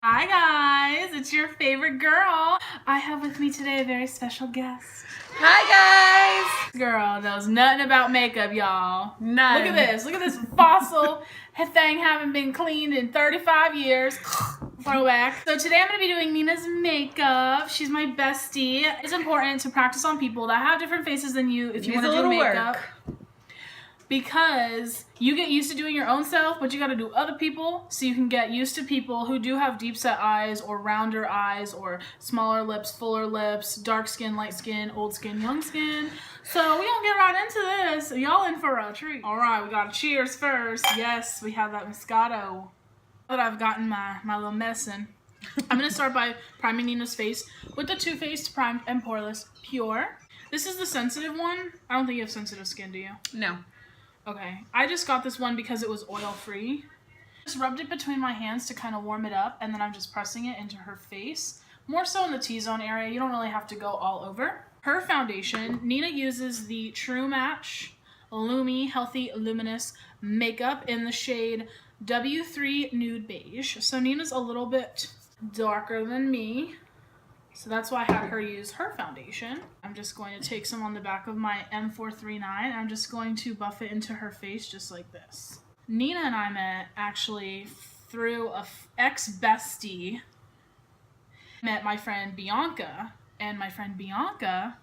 Hi guys, it's your favorite girl. I have with me today a very special guest. Hi guys! Girl knows nothing about makeup, y'all. None. Look at this fossil thing haven't been cleaned in 35 years. Throwback. So today I'm going to be doing Nina's makeup. She's my bestie. It's important to practice on people that have different faces than you if you want to do makeup. Because you get used to doing your own self, but you got to do other people so you can get used to people who do have deep set eyes or rounder eyes or smaller lips, fuller lips, dark skin, light skin, old skin, young skin. So we gonna get right into this. Y'all in for a treat. All right, we got to cheers first. Yes, we have that Moscato. That I've gotten my little medicine. I'm gonna start by priming Nina's face with the Too Faced Primed and Pore-less Pure. This is the sensitive one. I don't think you have sensitive skin, do you? No. Okay, I just got this one because it was oil-free. Just rubbed it between my hands to kind of warm it up, and then I'm just pressing it into her face. More so in the T-zone area. You don't really have to go all over. Her foundation, Nina uses the True Match Lumi Healthy Luminous Makeup in the shade W3 Nude Beige. So Nina's a little bit darker than me. So that's why I had her use her foundation. I'm just going to take some on the back of my M439. I'm just going to buff it into her face just like this. Nina and I met actually through a ex-bestie. Met my friend Bianca. And my friend Bianca...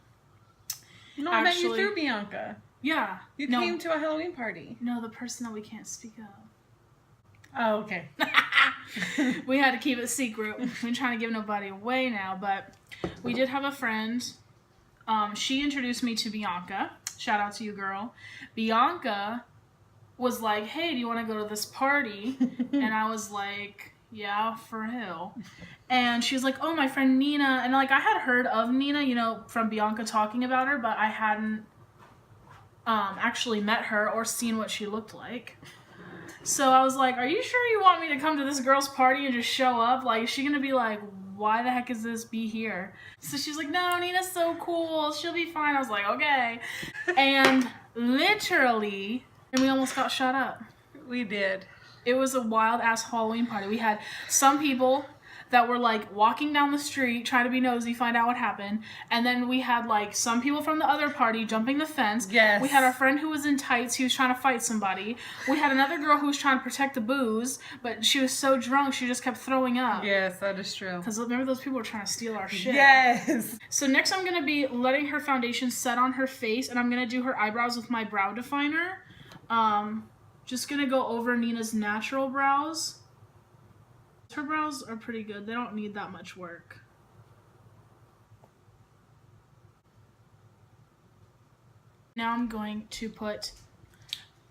No, I met you through Bianca. Yeah. You came to a Halloween party. No, the person that we can't speak of. Oh, okay. We had to keep it secret. We're trying to give nobody away now, but we did have a friend. She introduced me to Bianca. Shout out to you, girl. Bianca was like, hey, do you want to go to this party? And I was like, yeah, for real. And she was like, oh, my friend Nina. And like I had heard of Nina, you know, from Bianca talking about her, but I hadn't actually met her or seen what she looked like. So I was like, are you sure you want me to come to this girl's party and just show up? Like, is she going to be like, why the heck is this be here? So she's like, no, Nina's so cool. She'll be fine. I was like, okay. And literally, and we almost got shot up. We did. It was a wild-ass Halloween party. We had some people that were like walking down the street trying to be nosy, find out what happened. And then we had like some people from the other party jumping the fence. Yes. We had our friend who was in tights. He was trying to fight somebody. We had another girl who was trying to protect the booze, but she was so drunk she just kept throwing up. Yes, that is true. Because remember those people were trying to steal our shit. Yes. So next I'm going to be letting her foundation set on her face, and I'm going to do her eyebrows with my brow definer. Just going to go over Nina's natural brows. Her brows are pretty good. They don't need that much work. Now I'm going to put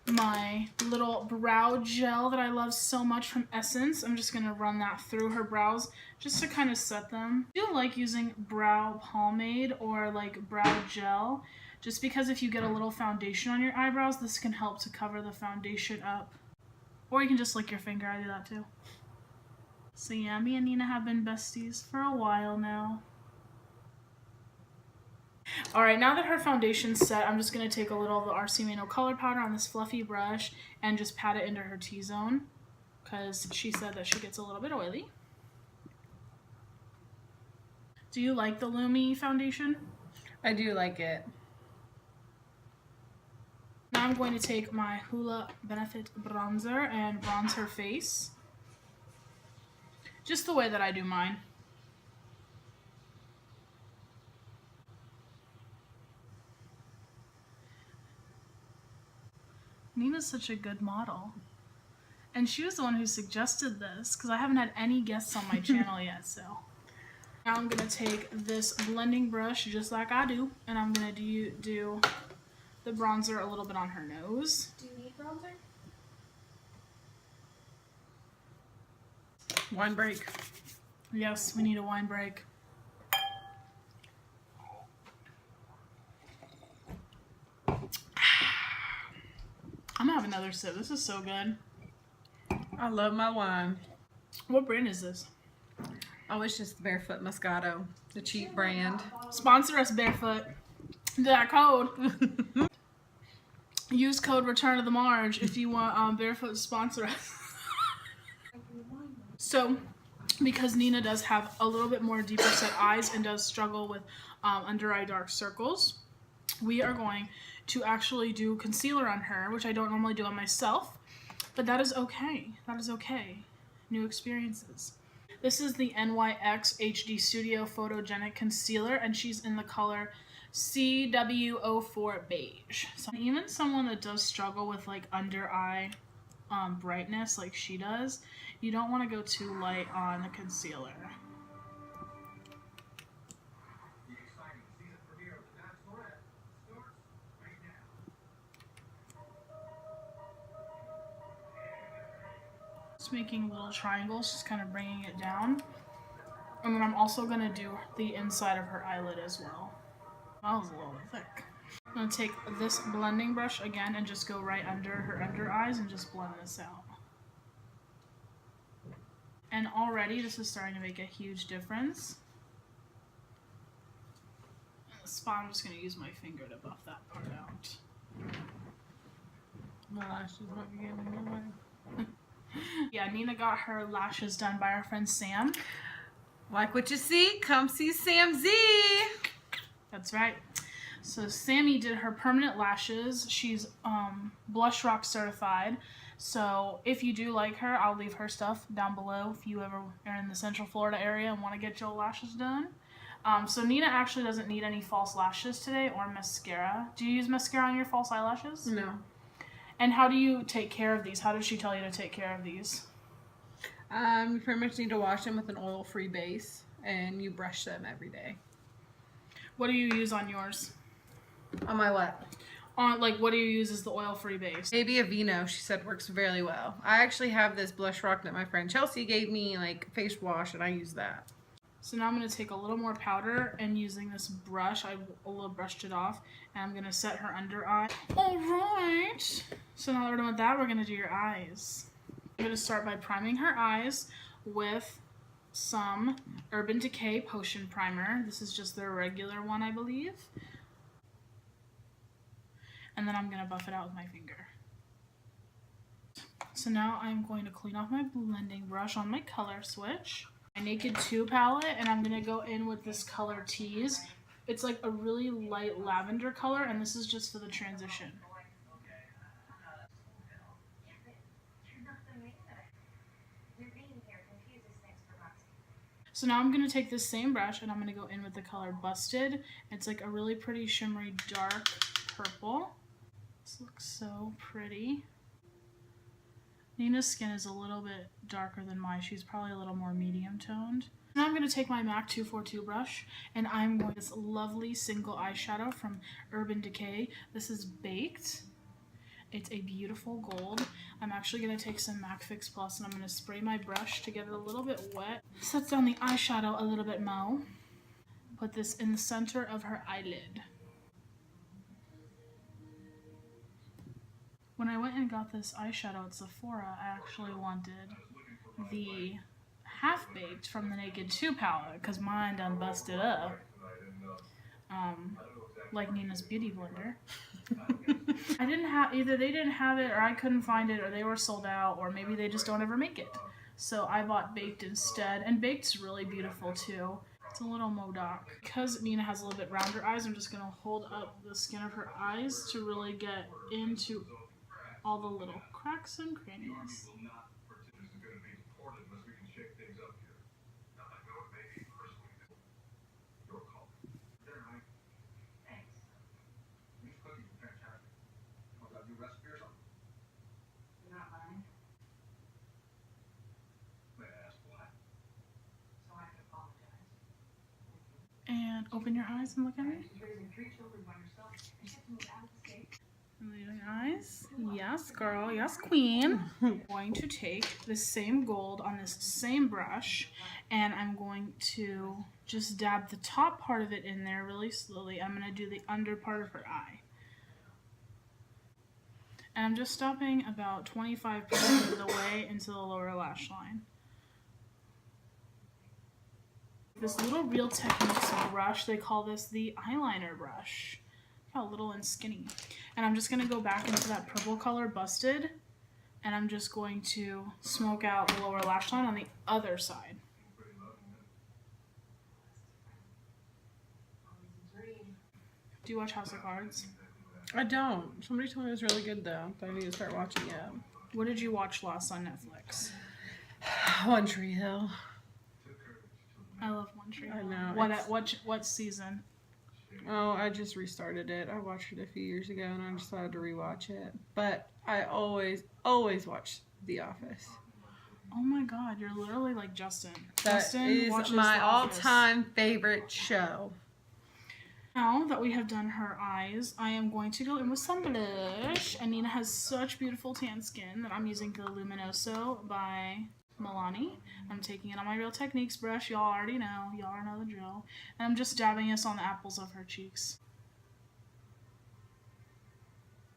my little brow gel that I love so much from Essence. I'm just going to run that through her brows just to kind of set them. I do like using brow pomade or like brow gel just because if you get a little foundation on your eyebrows, this can help to cover the foundation up. Or you can just lick your finger. I do that too. So yeah, me and Nina have been besties for a while now. Alright, now that her foundation's set, I'm just going to take a little of the RCMA No Color Powder on this fluffy brush and just pat it into her T-zone. Because she said that she gets a little bit oily. Do you like the Lumi foundation? I do like it. Now I'm going to take my Hoola Benefit Bronzer and bronze her face. Just the way that I do mine. Nina's such a good model. And she was the one who suggested this because I haven't had any guests on my channel yet, so. Now I'm going to take this blending brush just like I do, and I'm going to do the bronzer a little bit on her nose. Do you need bronzer? Wine break. Yes, we need a wine break. I'm gonna have another sip. This is so good. I love my wine. What brand is this? Oh, it's just Barefoot Moscato, the cheap brand. Sponsor us, Barefoot. That code. Use code Return of the Marge if you want Barefoot to sponsor us. So because Nina does have a little bit more deeper set eyes and does struggle with under eye dark circles, we are going to actually do concealer on her, which I don't normally do on myself, but that is okay. That is okay. New experiences. This is the NYX HD Studio Photogenic Concealer, and she's in the color CW04 Beige. So even someone that does struggle with like under eye brightness like she does, you don't want to go too light on the concealer. Just making little triangles, just kind of bringing it down. And then I'm also going to do the inside of her eyelid as well. That was a little thick. I'm going to take this blending brush again and just go right under her under eyes and just blend this out. And already this is starting to make a huge difference. And the spot, I'm just going to use my finger to buff that part out. My lashes might be getting in the way. Yeah, Nina got her lashes done by our friend Sam. Like what you see? Come see Sam Z. That's right. So Sammy did her permanent lashes. She's Blush Rock certified. So if you do like her, I'll leave her stuff down below if you ever are in the Central Florida area and want to get your lashes done. So Nina actually doesn't need any false lashes today or mascara. Do you use mascara on your false eyelashes? No. And how do you take care of these? How does she tell you to take care of these? You pretty much need to wash them with an oil-free base, and you brush them every day. What do you use on yours? On my what? On like, what do you use as the oil-free base? Maybe a Vino, she said, works very well. I actually have this Blush Rock that my friend Chelsea gave me, like, face wash, and I use that. So now I'm going to take a little more powder, and using this brush, I a little brushed it off, and I'm going to set her under eye. Alright! So now that we're done with that, we're going to do your eyes. I'm going to start by priming her eyes with some Urban Decay Potion Primer. This is just their regular one, I believe. And then I'm going to buff it out with my finger. So now I'm going to clean off my blending brush on my color switch. My Naked 2 palette, and I'm going to go in with this color Tease. It's like a really light lavender color, and this is just for the transition. So now I'm going to take this same brush and I'm going to go in with the color Busted. It's like a really pretty shimmery dark purple. This looks so pretty. Nina's skin is a little bit darker than mine. She's probably a little more medium toned. Now I'm going to take my MAC 242 brush and I'm going to this lovely single eyeshadow from Urban Decay. This is Baked. It's a beautiful gold. I'm actually going to take some MAC Fix Plus and I'm going to spray my brush to get it a little bit wet. Set down the eyeshadow a little bit more. Put this in the center of her eyelid. When I went and got this eyeshadow at Sephora, I actually wanted the Half Baked from the Naked 2 palette because mine done busted up. Like Nina's Beauty Blender. I didn't have, either they didn't have it or I couldn't find it or they were sold out or maybe they just don't ever make it. So I bought Baked instead, and Baked's really beautiful too. It's a little Modoc. Because Nina has a little bit rounder eyes, I'm just going to hold up the skin of her eyes to really get into all the little cracks and crannies. And open your eyes and look at me. Leaving eyes. Yes, girl. Yes, queen. I'm going to take the same gold on this same brush, and I'm going to just dab the top part of it in there really slowly. I'm going to do the under part of her eye. And I'm just stopping about 25% of the way into the lower lash line. This little Real Techniques brush, they call this the eyeliner brush. Look how little and skinny. And I'm just going to go back into that purple color Busted, and I'm just going to smoke out the lower lash line on the other side. Do you watch House of Cards? I don't. Somebody told me it was really good though, but I need to start watching it. What did you watch last on Netflix? One Tree Hill. I love One Tree Hill. I know. What season? Oh, I just restarted it. I watched it a few years ago and I decided to rewatch it. But I always watch The Office. Oh my god, you're literally like Justin. That Justin is watches my The Office. all-time favorite show. Now that we have done her eyes, I am going to go in with some blush. And Nina has such beautiful tan skin that I'm using the Luminoso by Milani. I'm taking it on my Real Techniques brush. Y'all already know. Y'all know the drill. And I'm just dabbing this on the apples of her cheeks.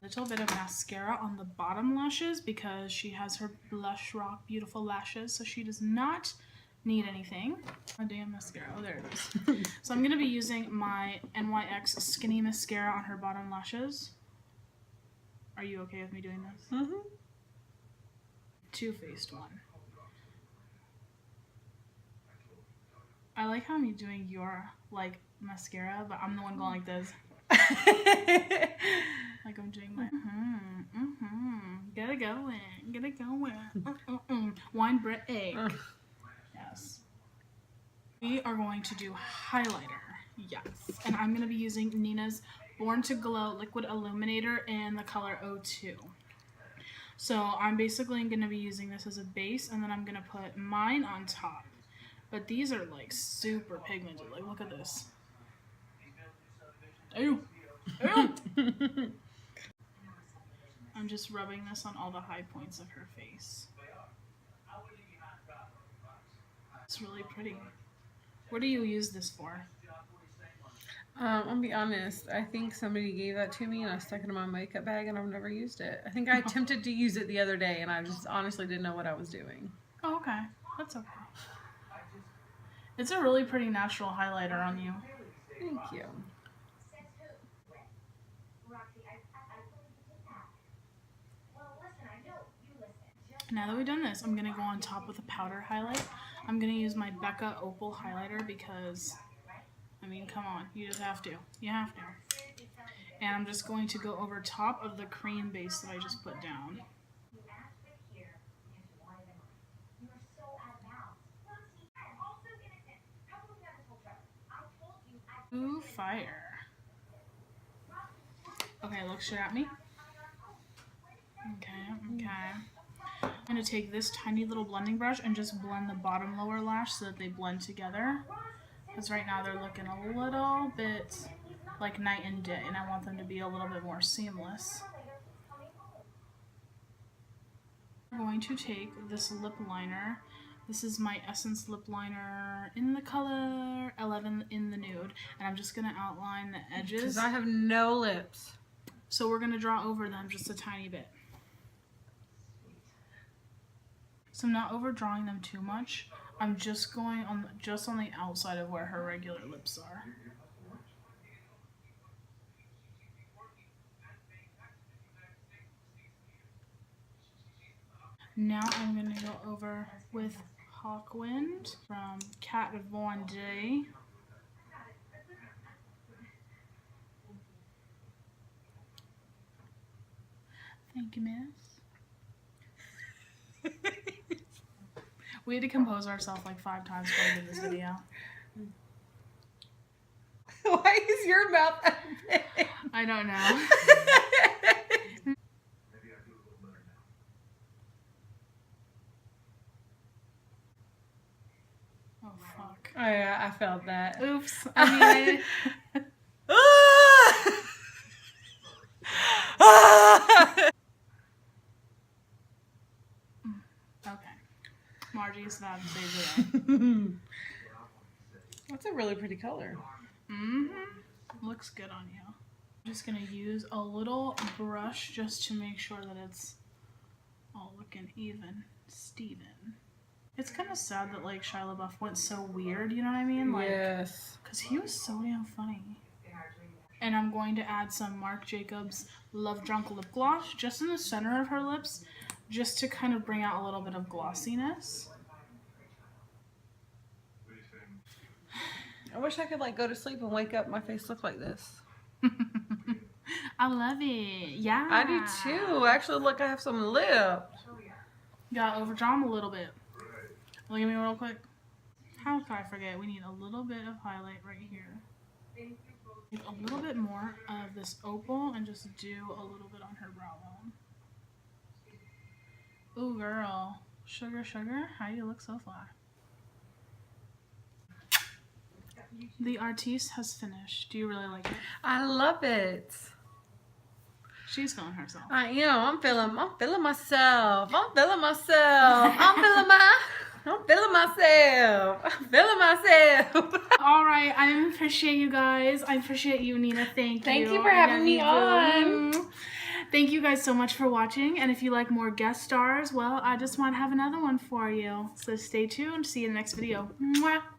A little bit of mascara on the bottom lashes because she has her Blush Rock beautiful lashes, so she does not need anything. Oh damn, mascara. Oh, there it is. So I'm going to be using my NYX Skinny Mascara on her bottom lashes. Are you okay with me doing this? Mm-hmm. Two-faced one. I like how I'm doing your, like, mascara, but I'm the one going like this. Like I'm doing my get it going, wine break. Yes. We are going to do highlighter. Yes. And I'm going to be using Nina's Born to Glow Liquid Illuminator in the color 02. So I'm basically going to be using this as a base, and then I'm going to put mine on top. But these are like super pigmented. Like, look at this. Ew. Ew. I'm just rubbing this on all the high points of her face. It's really pretty. What do you use this for? I'll be honest. I think somebody gave that to me and I stuck it in my makeup bag and I've never used it. I think I attempted to use it the other day and I just honestly didn't know what I was doing. Oh, okay. That's okay. It's a really pretty natural highlighter on you. Thank you. Now that we've done this, I'm going to go on top with a powder highlight. I'm going to use my Becca Opal highlighter because, I mean, come on. You just have to. You have to. And I'm just going to go over top of the cream base that I just put down. Ooh, fire. Okay, look straight at me. Okay. I'm going to take this tiny little blending brush and just blend the bottom lower lash so that they blend together. Because right now they're looking a little bit like night and day, and I want them to be a little bit more seamless. I'm going to take this lip liner. This is my Essence lip liner in the color 11 in the Nude, and I'm just going to outline the edges. Because I have no lips. So we're going to draw over them just a tiny bit. So I'm not overdrawing them too much. I'm just going on the outside of where her regular lips are. Now I'm going to go over with Hawkwind from Kat Von D. Thank you, miss. We had to compose ourselves like 5 times before we did this video. Why is your mouth that big? I don't know. Oh, fuck. Oh yeah, I felt that. Oops. I mean, okay. Margieisfab saves the day. That's a really pretty color. Mm-hmm. Looks good on you. I'm just going to use a little brush just to make sure that it's all looking even. Steven. It's kind of sad that, like, Shia LaBeouf went so weird, you know what I mean? Like, yes. because he was so damn funny. And I'm going to add some Marc Jacobs Love Drunk Lip Gloss just in the center of her lips, just to kind of bring out a little bit of glossiness. I wish I could, like, go to sleep and wake up and my face look like this. I love it. Yeah. I do too. Actually, look, I have some lip. Gotta overdraw them a little bit. Look at me real quick. How could I forget? We need a little bit of highlight right here. A little bit more of this Opal and just do a little bit on her brow bone. Ooh, girl. Sugar, sugar. How do you look so fly? The artiste has finished. Do you really like it? I love it. She's feeling herself. I am. I'm feeling myself. I'm feeling myself. All right. I appreciate you guys. I appreciate you, Nina. Thank you. Thank you for having me on. Thank you guys so much for watching. And if you like more guest stars, well, I just want to have another one for you. So stay tuned. See you in the next video. Mwah.